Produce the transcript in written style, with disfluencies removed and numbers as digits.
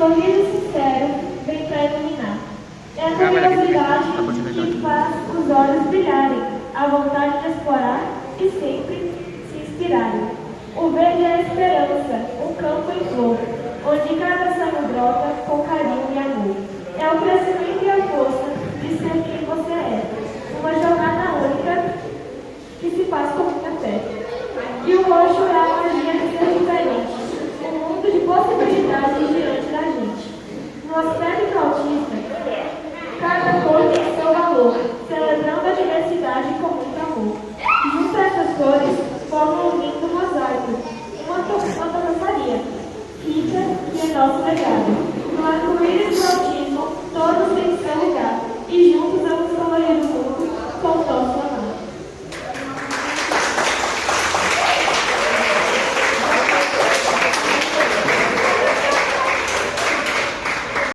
sorriso sincero vem para iluminar. É a curiosidade que faz os olhos brilharem, a vontade de explorar e sempre se inspirarem. O verde é a esperança, um campo em flor, onde cada sonho brota com carinho e amor. É o crescimento e a força de ser quem você é, uma jornada única que se faz com muita fé. E o roxo é a magia de ser diferente, um mundo de possibilidades diante da gente. No aspecto autista, cada cor tem seu valor, celebrando a diversidade com muito amor. Junto a essas cores, formam um lindo mosaico, uma tapeçaria rica que é nosso legado.